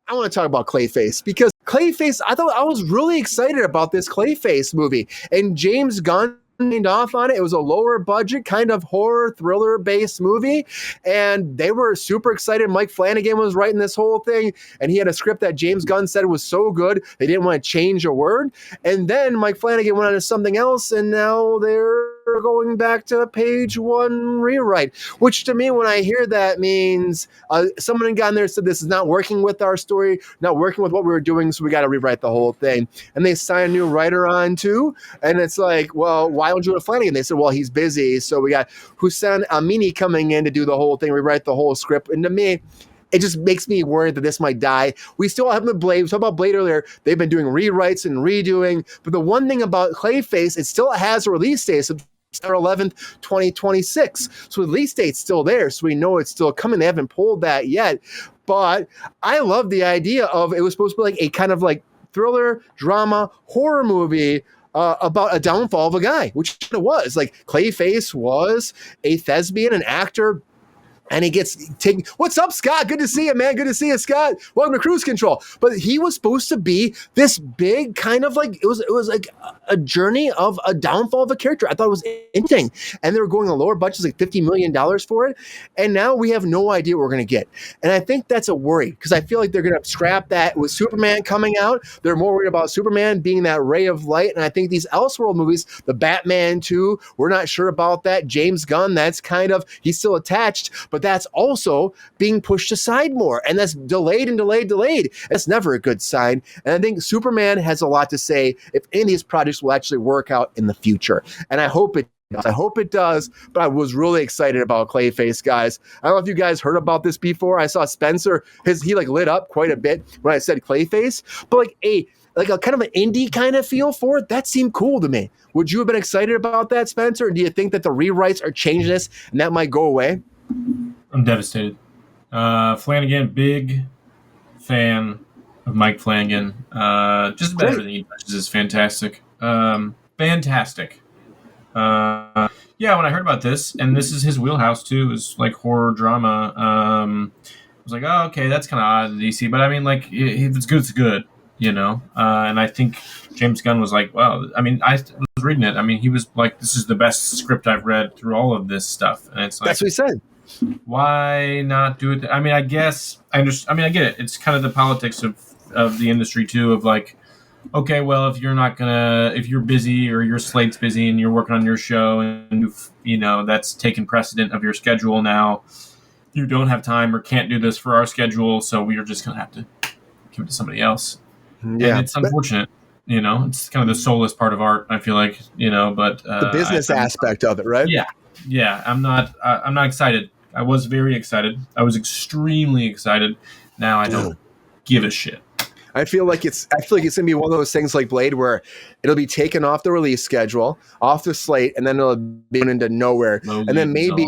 I want to talk about Clayface because Clayface, I thought I was really excited about this Clayface movie. And James Gunn signed off on it. It was a lower budget kind of horror thriller based movie. And they were super excited. Mike Flanagan was writing this whole thing. And he had a script that James Gunn said was so good, they didn't want to change a word. And then Mike Flanagan went on to something else. And now they're going back to a page one rewrite, which to me, when I hear that, means someone got in there said this is not working with our story, not working with what we were doing, so we got to rewrite the whole thing. And they signed a new writer on too, and it's like, well, why don't you go to Flanagan? They said, well, he's busy, so we got Hussein Amini coming in to do the whole thing, rewrite the whole script. And to me, it just makes me worried that this might die. We still have the Blade. We talked about Blade earlier. They've been doing rewrites and redoing, but the one thing about Clayface, it still has a release date, September 11th, 2026. So the release date's still there, so we know it's still coming. They haven't pulled that yet. But I love the idea of it was supposed to be like a kind of like thriller, drama, horror movie about a downfall of a guy, which it was. Like Clayface was a thespian, an actor, and he gets taken. What's up, Scott? Good to see you, man. Good to see you, Scott. Welcome to Cruise Control. But he was supposed to be this big kind of like, it was like a journey of a downfall of a character. I thought it was interesting. And they were going on lower budgets, like $50 million for it. And now we have no idea what we're going to get. And I think that's a worry because I feel like they're going to scrap that with Superman coming out. They're more worried about Superman being that ray of light. And I think these Elseworld movies, the Batman 2, we're not sure about that. James Gunn, that's kind of, he's still attached, but that's also being pushed aside more. And that's delayed and delayed. That's never a good sign. And I think Superman has a lot to say if any of these projects will actually work out in the future. And I hope it does. But I was really excited about Clayface, guys. I don't know if you guys heard about this before. I saw Spencer, he like lit up quite a bit when I said Clayface, but like a kind of an indie kind of feel for it. That seemed cool to me. Would you have been excited about that, Spencer? And do you think that the rewrites are changing this and that might go away? I'm devastated. Flanagan, big fan of Mike Flanagan. Just about everything he touches is fantastic. Fantastic. Yeah, when I heard about this, and this is his wheelhouse too, is like horror drama. I was like, oh, okay, that's kind of odd in DC, but I mean, like, if it's good, it's good, you know. And I think James Gunn was like, well, I mean, I was reading it. I mean, he was like, this is the best script I've read through all of this stuff, and it's like, that's what he said. Why not do it? I mean, I guess I understand. I mean, I get it. It's kind of the politics of the industry too. Of like, okay, well, if you're busy or your slate's busy and you're working on your show and you know that's taken precedent of your schedule now, you don't have time or can't do this for our schedule, so we are just gonna have to give it to somebody else. Yeah, and it's unfortunate. You know, it's kind of the soulless part of art. I feel like, you know, but the business aspect of it, right? Yeah. I'm not excited. I was very excited. I was extremely excited. Now I don't give a shit. I feel like it's gonna be one of those things like Blade where it'll be taken off the release schedule, off the slate, and then it'll be into nowhere. And then maybe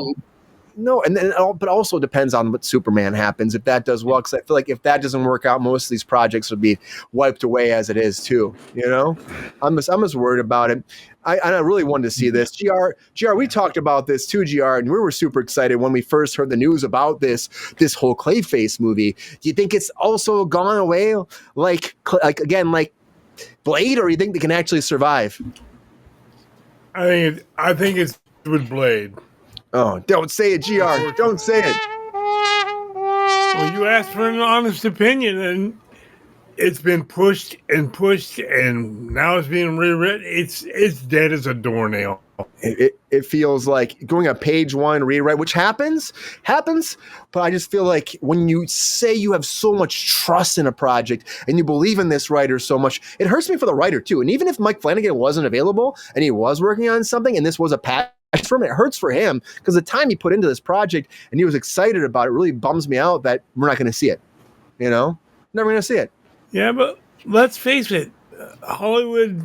but also depends on what Superman happens if that does well. Because I feel like if that doesn't work out, most of these projects would be wiped away as it is too. You know, I'm just worried about it. I really wanted to see this. GR, we talked about this too, GR, and we were super excited when we first heard the news about this whole Clayface movie. Do you think it's also gone away like Blade, or do you think they can actually survive? I think it's with Blade. Oh, don't say it, GR. Don't say it. Well, you asked for an honest opinion, and it's been pushed, and now it's being rewritten. It's dead as a doornail. It feels like going a page one rewrite, which happens, but I just feel like when you say you have so much trust in a project and you believe in this writer so much, it hurts me for the writer too. And even if Mike Flanagan wasn't available and he was working on something and this was a passion for him, it hurts for him because the time he put into this project and he was excited about it really bums me out that we're not going to see it. You know, never going to see it. Yeah, but let's face it, Hollywood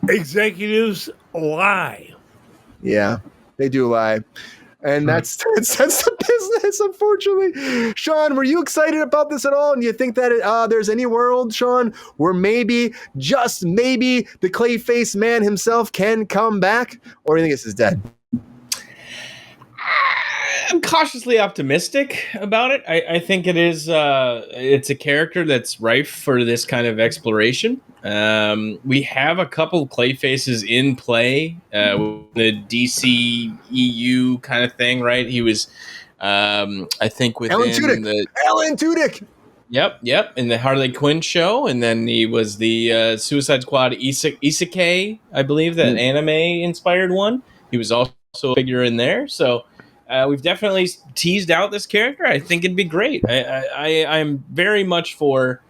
executives lie. Yeah, they do lie. And that's the business, unfortunately. Sean, were you excited about this at all? And do you think that there's any world, Sean, where maybe, just maybe, the Clayface man himself can come back? Or do you think this is dead? I'm cautiously optimistic about it. I think it is. It's a character that's ripe for this kind of exploration. We have a couple Clayfaces in play, the DC EU kind of thing, right? He was, I think, within Alan Tudyk. Yep, in the Harley Quinn show, and then he was the Suicide Squad Isekai, I believe, that anime-inspired one. He was also a figure in there, so we've definitely teased out this character. I think it'd be great. I'm very much for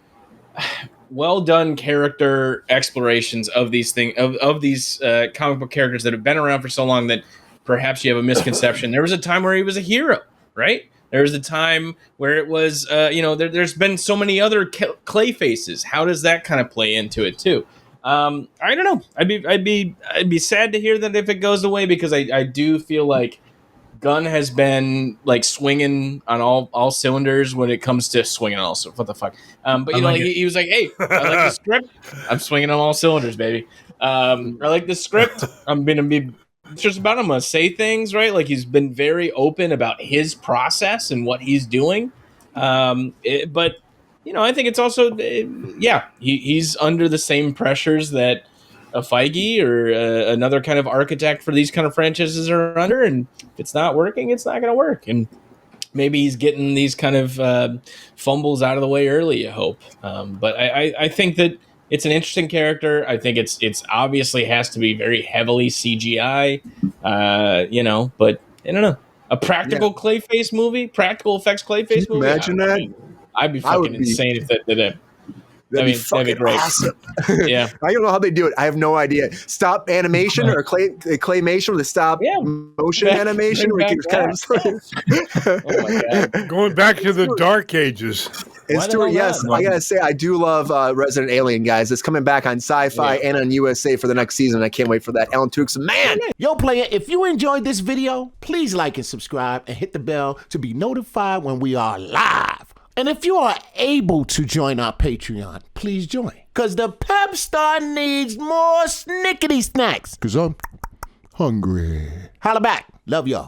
well done character explorations of these these comic book characters that have been around for so long that perhaps you have a misconception. There was a time where he was a hero, right? There was a time where it was, there's been so many other Clayfaces. How does that kind of play into it too? I don't know. I'd be sad to hear that if it goes away, because I do feel like Gunn has been like swinging on all cylinders when it comes to swinging on all. What the fuck? But he was like, "Hey, I like the script. I'm swinging on all cylinders, baby. I like the script. I'm gonna be just about. I'm gonna say things right. Like, he's been very open about his process and what he's doing. But I think it's also, he's under the same pressures that a Feige or another kind of architect for these kind of franchises are under. And if it's not working, it's not going to work. And maybe he's getting these kind of fumbles out of the way early, I hope. But I think that it's an interesting character. I think it's obviously has to be very heavily CGI, but I don't know. A practical Clayface movie, practical effects Clayface movie. Imagine that. I'd be fucking insane if that did it. That'd be great. Awesome. Yeah. I don't know how they do it. I have no idea. Stop animation or claymation with stop motion animation. Oh my God. Going back to the dark ages. And Stuart, yes, I gotta say, I do love Resident Alien, guys. It's coming back on Sci-Fi and on USA for the next season. I can't wait for that. Alan Tudyk's man. Yo, player, if you enjoyed this video, please like and subscribe and hit the bell to be notified when we are live. And if you are able to join our Patreon, please join. Because the Pepestar needs more snickety snacks. Because I'm hungry. Holla back. Love y'all.